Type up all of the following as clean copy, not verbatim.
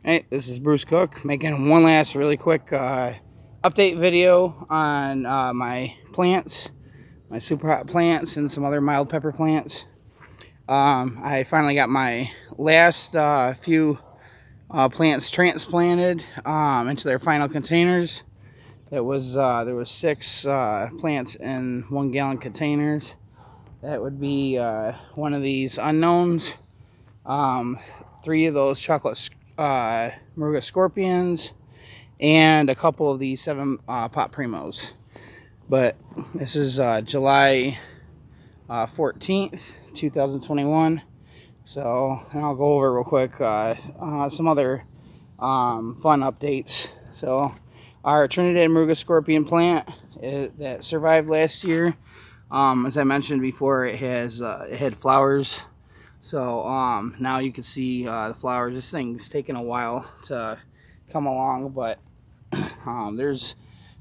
Hey, this is Bruce Cook making one last really quick update video on my plants, my SuperHot plants and some other mild pepper plants. I finally got my last few plants transplanted into their final containers. There was 6 plants in 1 gallon containers. That would be one of these unknowns, 3 of those chocolate Maruga scorpions, and a couple of these 7 pot primos. But this is July 14th, 2021. So, and I'll go over real quick some other fun updates. So, our Trinidad Maruga scorpion plant that survived last year, as I mentioned before, it had flowers. So now you can see the flowers. This thing's taken a while to come along, but there's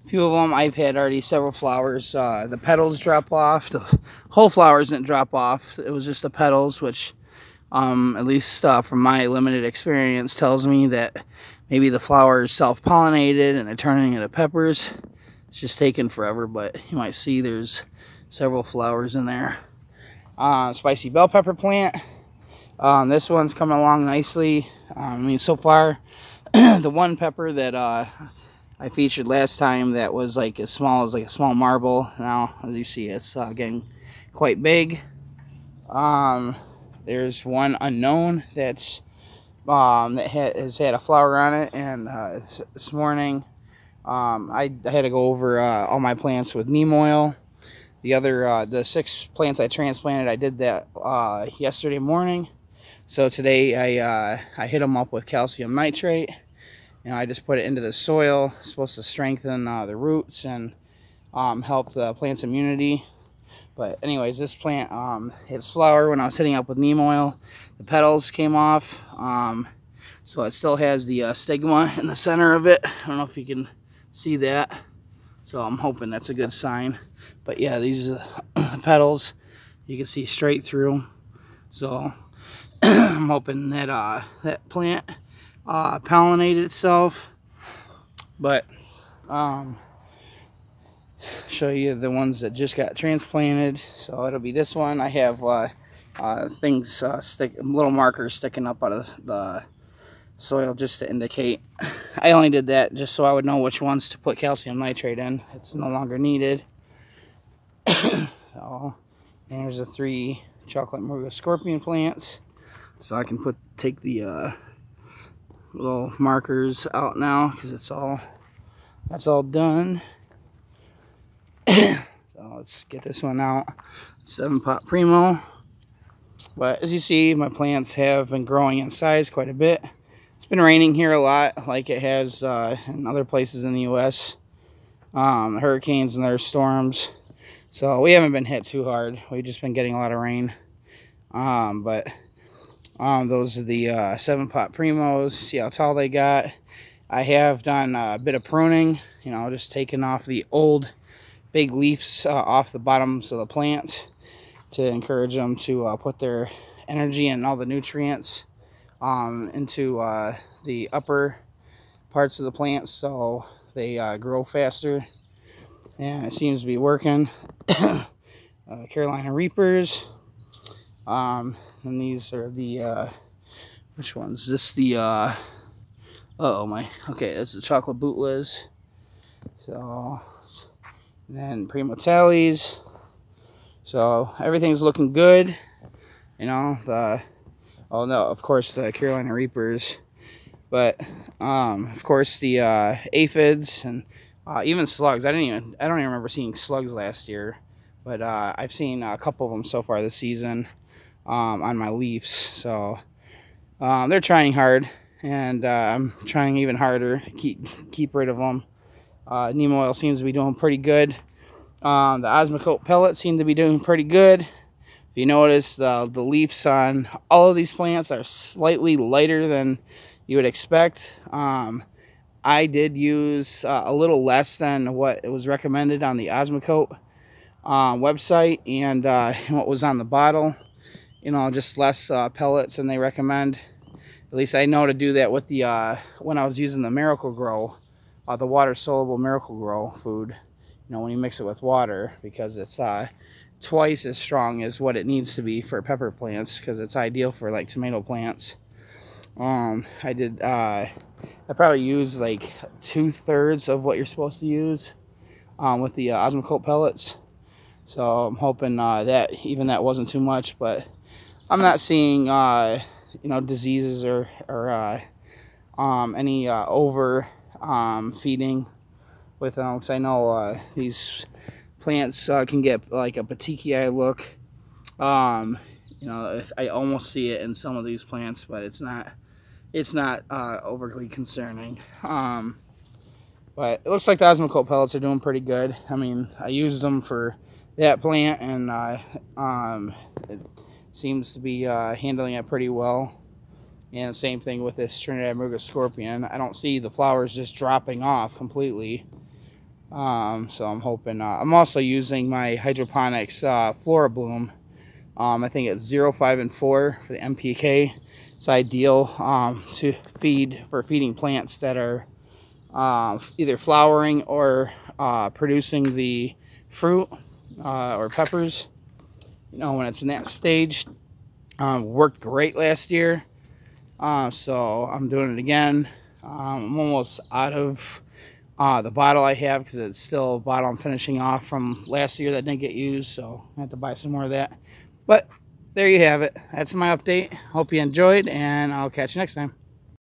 a few of them. I've had already several flowers. The petals drop off. The whole flowers didn't drop off. It was just the petals, which at least from my limited experience tells me that maybe the flowers self-pollinated and they're turning into peppers. It's just taken forever, but you might see there's several flowers in there. Spicy bell pepper plant. This one's coming along nicely. I mean, so far, the one pepper that I featured last time that was like as small as like a small marble. Now, as you see, it's getting quite big. There's one unknown that's that has had a flower on it, and this morning I had to go over all my plants with neem oil. The 6 plants I transplanted, I did that yesterday morning. So today I hit them up with calcium nitrate. I just put it into the soil. It's supposed to strengthen the roots and help the plant's immunity. But anyways, this plant its flower when I was hitting up with neem oil. The petals came off. So it still has the stigma in the center of it. I don't know if you can see that. So I'm hoping that's a good sign. But yeah, these are the petals. You can see straight through. So I'm hoping that that plant pollinated itself. But show you the ones that just got transplanted. So it'll be this one. I have things little markers sticking up out of the soil just to indicate. I only did that just so I would know which ones to put calcium nitrate in. It's no longer needed. So, and there's the 3 chocolate Maruga scorpion plants. So I can take the little markers out now because that's all done. So let's get this one out. 7 pot primo. But as you see, my plants have been growing in size quite a bit. It's been raining here a lot, like it has in other places in the U.S. Hurricanes and their storms. So we haven't been hit too hard. We've just been getting a lot of rain. But those are the 7 pot primos. See how tall they got. I have done a bit of pruning. Just taking off the old big leaves off the bottoms of the plants to encourage them to put their energy and all the nutrients into the upper parts of the plants so they grow faster. And it seems to be working. Carolina Reapers. And these are the which one's this? The okay, that's the chocolate bootlas. So, and then Primo Tallies. So everything's looking good. Oh no, of course the Carolina Reapers, but of course the aphids and even slugs. I don't even remember seeing slugs last year, but I've seen a couple of them so far this season on my leaves. So they're trying hard, and I'm trying even harder to keep rid of them. Neem oil seems to be doing pretty good. The Osmocote pellets seem to be doing pretty good. If you notice, the leaves on all of these plants are slightly lighter than you would expect. I did use a little less than what was recommended on the Osmocote website and what was on the bottle. Just less pellets than they recommend. At least I know to do that with the when I was using the Miracle Grow, the water soluble Miracle Grow food. You know, when you mix it with water, because it's twice as strong as what it needs to be for pepper plants, because it's ideal for like tomato plants. I probably used like 2/3 of what you're supposed to use with the Osmocote pellets. So I'm hoping that even that wasn't too much, but I'm not seeing you know, diseases or any over feeding with them, because I know these plants can get like a petechiae look. You know, I almost see it in some of these plants, but it's not overly concerning. But it looks like the Osmocote pellets are doing pretty good. I mean, I used them for that plant, and it seems to be handling it pretty well. And the same thing with this Trinidad Muga Scorpion. I don't see the flowers just dropping off completely. So I'm hoping. I'm also using my hydroponics Flora Bloom. I think it's 0, 5, and 4 for the MPK. It's ideal to feed for feeding plants that are either flowering or producing the fruit or peppers. You know, when it's in that stage. Worked great last year, so I'm doing it again. I'm almost out of the bottle I have, because it's still a bottle I'm finishing off from last year that didn't get used, so I have to buy some more of that. But there you have it. That's my update. Hope you enjoyed, and I'll catch you next time.